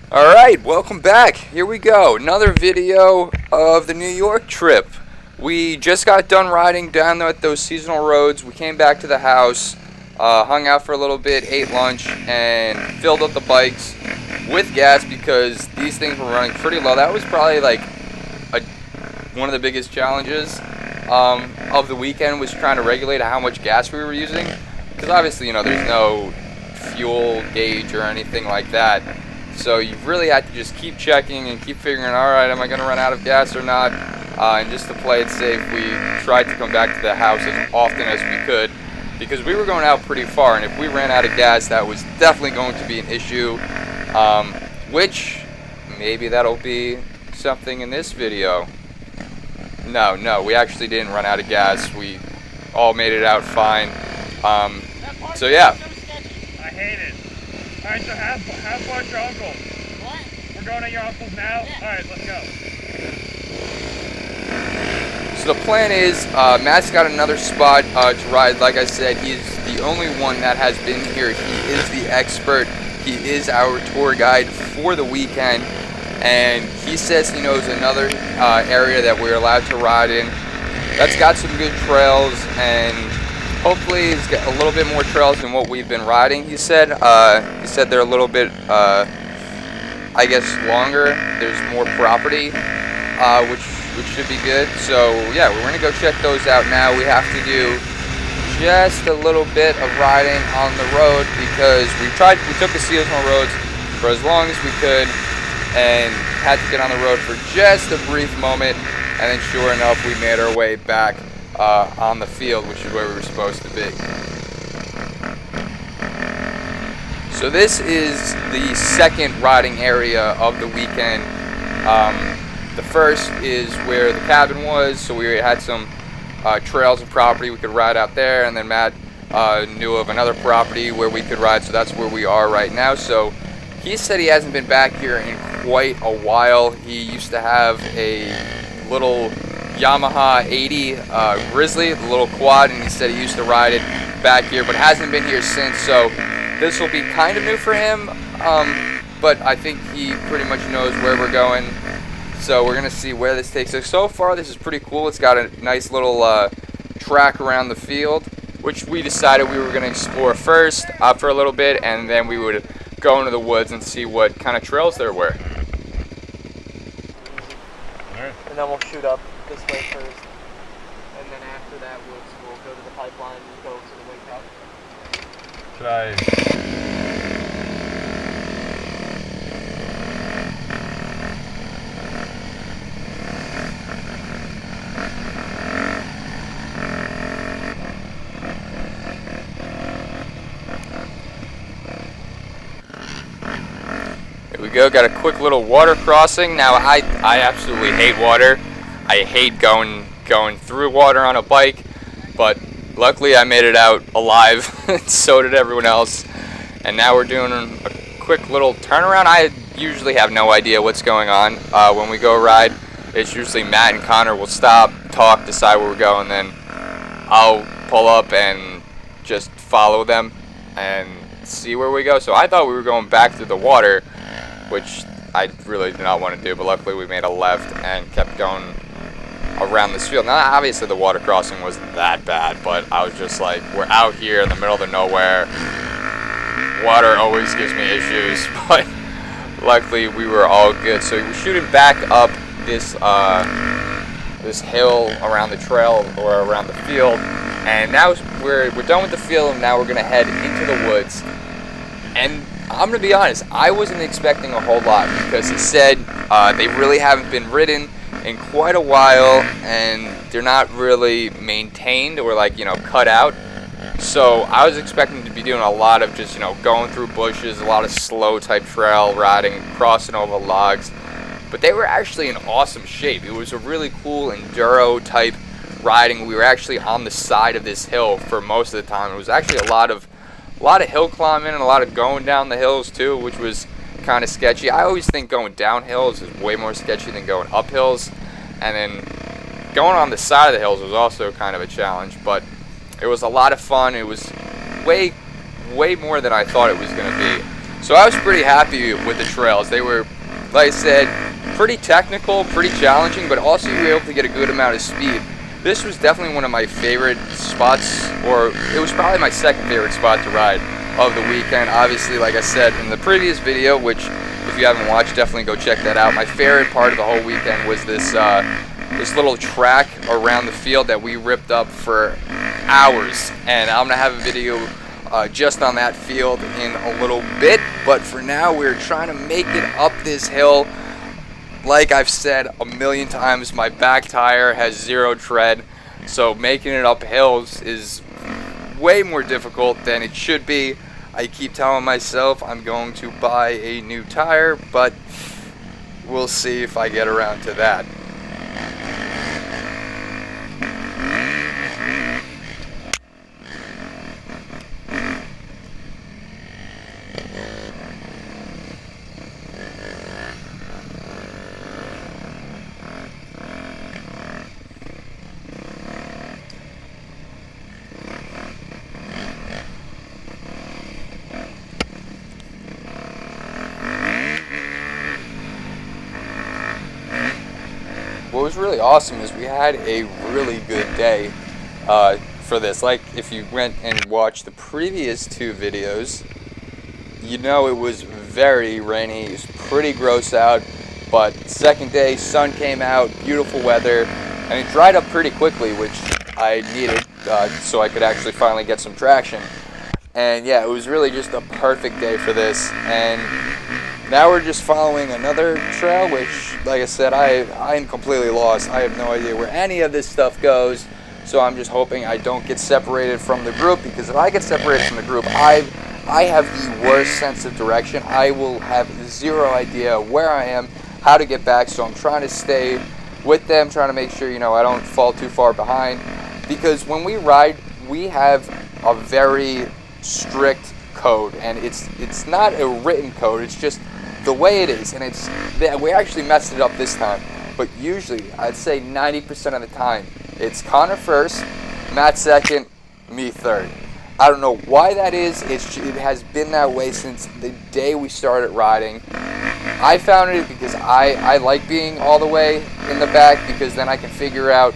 Alright, welcome back. Here we go. Another video of the New York trip. We just got done riding down at those seasonal roads. We came back to the house, hung out for a little bit, ate lunch, and filled up the bikes with gas because these things were running pretty low. That was probably like one of the biggest challenges of the weekend, was trying to regulate how much gas we were using. Because obviously, there's no fuel gauge or anything like that. So you really had to just keep checking and keep figuring, alright, am I going to run out of gas or not? And just to play it safe, we tried to come back to the house as often as we could, because we were going out pretty far, and if we ran out of gas, that was definitely going to be an issue, which maybe that'll be something in this video. No, we actually didn't run out of gas. We all made it out fine. So yeah. I hate it. Alright, so how far is your uncle? What? We're going to your uncle's now? Yeah. Alright, let's go. So the plan is, Matt's got another spot to ride. Like I said, he's the only one that has been here. He is the expert. He is our tour guide for the weekend. And he says he knows another area that we're allowed to ride in that's got some good trails, and hopefully it's got a little bit more trails than what we've been riding. He said they're a little bit, I guess, longer. There's more property, which should be good. So yeah, we're gonna go check those out now. We have to do just a little bit of riding on the road because we took the seasonal roads for as long as we could and had to get on the road for just a brief moment, and then sure enough we made our way back on the field, which is where we were supposed to be. So this is the second riding area of the weekend. The first is where the cabin was, so we had some trails and property we could ride out there, and then Matt knew of another property where we could ride, so that's where we are right now. So he said he hasn't been back here in quite a while. He used to have a little Yamaha 80 Grizzly, the little quad, and he said he used to ride it back here, but hasn't been here since. So this will be kind of new for him, but I think he pretty much knows where we're going. So we're gonna see where this takes us. So far, this is pretty cool. It's got a nice little track around the field, which we decided we were gonna explore first for a little bit, and then we would go into the woods and see what kind of trails there were. Alright. And then we'll shoot up this way first. And then after that, we'll go to the pipeline and go to the wake up. Should I... Here we go, got a quick little water crossing. Now I absolutely hate water. I hate going through water on a bike, but luckily I made it out alive. So did everyone else. And now we're doing a quick little turnaround. I usually have no idea what's going on when we go ride. It's usually Matt and Connor will stop, talk, decide where we're going, then I'll pull up and just follow them and see where we go. So I thought we were going back through the water, which I really did not want to do, but luckily we made a left and kept going around this field. Now obviously the water crossing wasn't that bad, but I was just like, we're out here in the middle of nowhere. Water always gives me issues, but luckily we were all good. So we're shooting back up this this hill around the trail or around the field, and now we're done with the field, and now we're gonna head into the woods. And I'm gonna be honest, I wasn't expecting a whole lot, because he said they really haven't been ridden in quite a while, and they're not really maintained or cut out. So I was expecting to be doing a lot of just going through bushes, a lot of slow type trail riding, crossing over logs. But they were actually in awesome shape. It was a really cool enduro type riding. We were actually on the side of this hill for most of the time. It was actually a lot of hill climbing and a lot of going down the hills too, which was kind of sketchy. I always think going down hills is way more sketchy than going up hills, and then going on the side of the hills was also kind of a challenge, but it was a lot of fun. It was way more than I thought it was going to be. So I was pretty happy with the trails. They were, like I said, pretty technical, pretty challenging, but also you were able to get a good amount of speed. This was definitely one of my favorite spots, or it was probably my second favorite spot to ride of the weekend. Obviously, like I said in the previous video, which if you haven't watched, definitely go check that out. My favorite part of the whole weekend was this this little track around the field that we ripped up for hours, and I'm gonna have a video just on that field in a little bit. But for now, we're trying to make it up this hill. Like I've said a million times, my back tire has zero tread, so making it up hills is way more difficult than it should be. I keep telling myself I'm going to buy a new tire, but we'll see if I get around to that. What was really awesome is we had a really good day for this. Like, if you went and watched the previous two videos, you know it was very rainy. It was pretty gross out, but second day, sun came out, beautiful weather, and it dried up pretty quickly, which I needed so I could actually finally get some traction. And yeah, it was really just a perfect day for this. And now we're just following another trail, which, like I said, I'm completely lost. I have no idea where any of this stuff goes, so I'm just hoping I don't get separated from the group, because if I get separated from the group, I have the worst sense of direction. I will have zero idea where I am, how to get back, so I'm trying to stay with them, trying to make sure, you know, I don't fall too far behind, because when we ride, we have a very strict code, and it's not a written code, it's just the way it is, and we actually messed it up this time, but usually I'd say 90% of the time it's Connor first, Matt second, me third. I don't know why that is. It has been that way since the day we started riding. I found it because I like being all the way in the back, because then I can figure out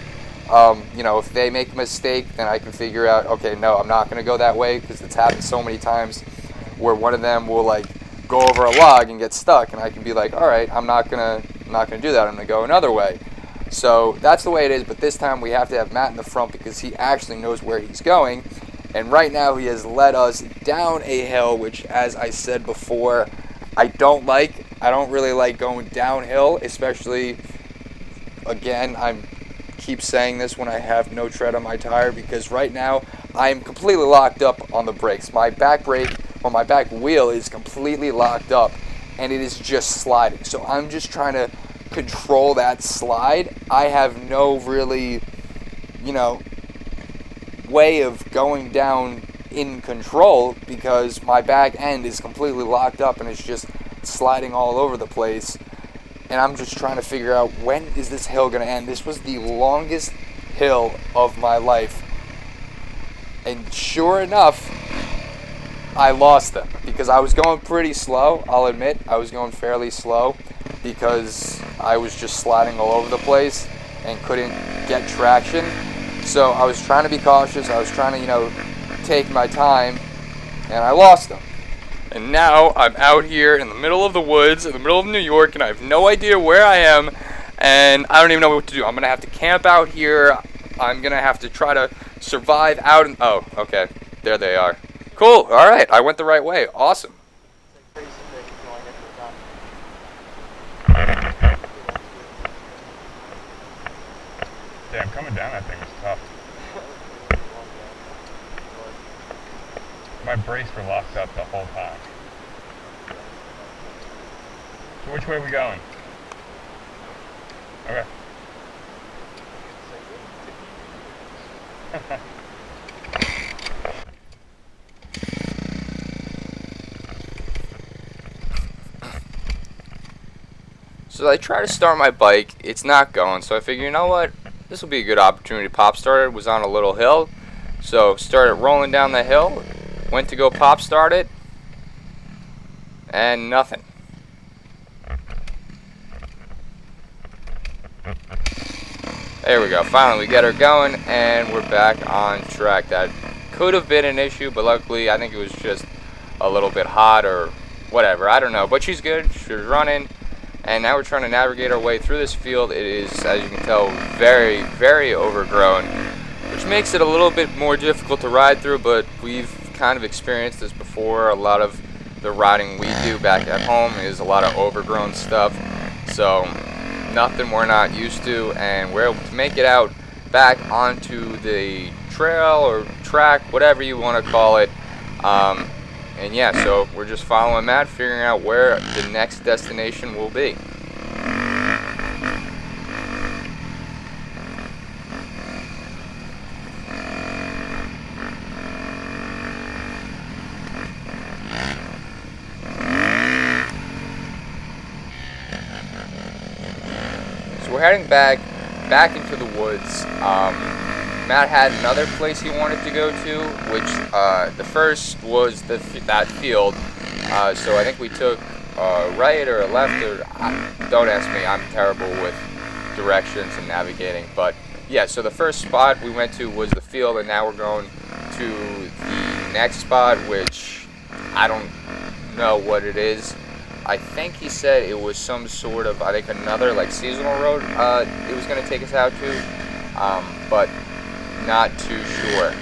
you know, if they make a mistake, then I can figure out, okay, no, I'm not going to go that way, because it's happened so many times where one of them will like go over a log and get stuck, and I can be like, all right, I'm not gonna do that, I'm gonna go another way. So that's the way it is, but this time we have to have Matt in the front, because he actually knows where he's going, and right now he has led us down a hill, which, as I said before, I don't really like going downhill, especially, again, I keep saying this when I have no tread on my tire, because right now I'm completely locked up on the brakes. My back brake, or my back wheel, is completely locked up, and it is just sliding. So I'm just trying to control that slide. I have no really, you know, way of going down in control, because my back end is completely locked up and it's just sliding all over the place. And I'm just trying to figure out, when is this hill going to end? This was the longest hill of my life. And sure enough, I lost them, because I was going pretty slow. I'll admit, I was going fairly slow, because I was just sliding all over the place and couldn't get traction. So I was trying to be cautious. I was trying to, you know, take my time, and I lost them. And now I'm out here in the middle of the woods, in the middle of New York, and I have no idea where I am, and I don't even know what to do. I'm going to have to camp out here. I'm going to have to try to survive out in... Oh, okay. There they are. Cool. All right. I went the right way. Awesome. Damn, coming down that thing was tough. My brakes were locked up the whole time. So which way are we going? Okay. So I try to start my bike, it's not going, so I figure, you know what, this will be a good opportunity to pop start it. Was on a little hill, so started rolling down the hill, went to go pop start it, and nothing. There we go. Finally, we get her going, and we're back on track. That could have been an issue, but luckily, I think it was just a little bit hot or whatever. I don't know. But she's good. She's running, and now we're trying to navigate our way through this field. It is, as you can tell, very, very overgrown, which makes it a little bit more difficult to ride through, but we've kind of experienced this before. A lot of the riding we do back at home is a lot of overgrown stuff. So nothing we're not used to, and we're able to make it out back onto the trail or track, whatever you want to call it. And yeah, so we're just following Matt, figuring out where the next destination will be. So we're heading back into the woods. Matt had another place he wanted to go to, which the first was that field. So I think we took a right or a left, or don't ask me, I'm terrible with directions and navigating. But yeah, so the first spot we went to was the field, and now we're going to the next spot, which I don't know what it is. I think he said it was some sort of, I think another like seasonal road it was going to take us out to, but not too sure.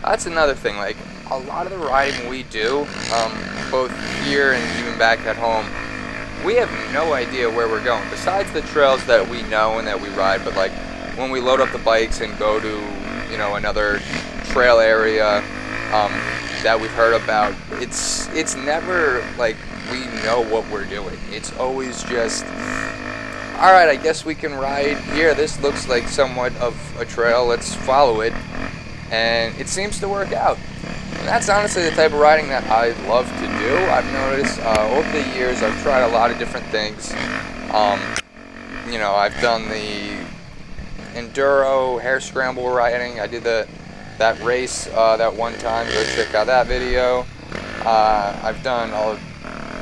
That's another thing, like a lot of the riding we do, both here and even back at home, we have no idea where we're going, besides the trails that we know and that we ride. But like when we load up the bikes and go to, you know, another trail area that we've heard about, it's never like we know what we're doing. It's always just, alright, I guess we can ride here. This looks like somewhat of a trail. Let's follow it. And it seems to work out. And that's honestly the type of riding that I love to do. I've noticed over the years I've tried a lot of different things. You know, I've done the enduro hare scramble riding. I did that race that one time. Go check out that video. I've done a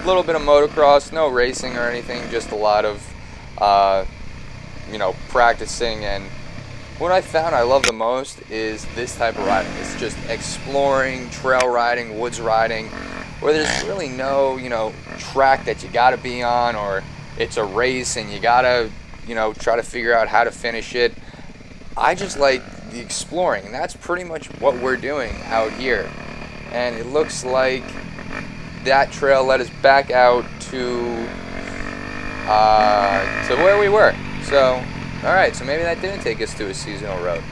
little bit of motocross, no racing or anything, just a lot of you know, practicing. And what I found I love the most is this type of riding. It's just exploring, trail riding, woods riding, where there's really no, you know, track that you gotta be on, or it's a race and you gotta, you know, try to figure out how to finish it. I just like the exploring, and that's pretty much what we're doing out here. And it looks like that trail led us back out to where we were. So, alright, so maybe that didn't take us to a seasonal road.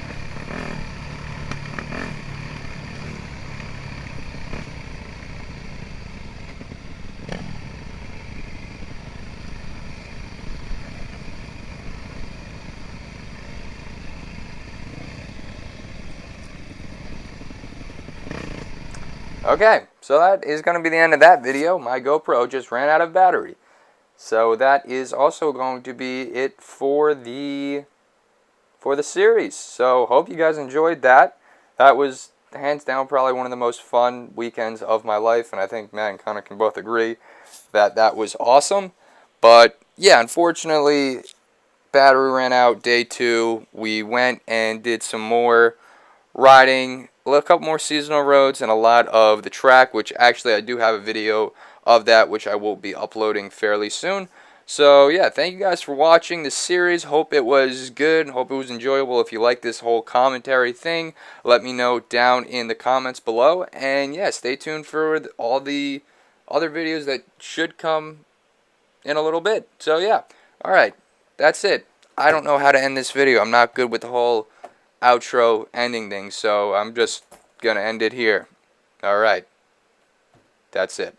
Okay, so that is going to be the end of that video. My GoPro just ran out of battery. So that is also going to be it for the series. So hope you guys enjoyed that. That was hands down probably one of the most fun weekends of my life, and I think Matt and Connor can both agree that that was awesome. But yeah, unfortunately, battery ran out day 2. We went and did some more riding, a couple more seasonal roads, and a lot of the track, which actually I do have a video of that, which I will be uploading fairly soon. So yeah, thank you guys for watching this series. Hope it was good. Hope it was enjoyable. If you like this whole commentary thing, let me know down in the comments below. And yeah, stay tuned for all the other videos that should come in a little bit. So yeah, alright, that's it. I don't know how to end this video. I'm not good with the whole outro ending thing, so I'm just gonna end it here. Alright, that's it.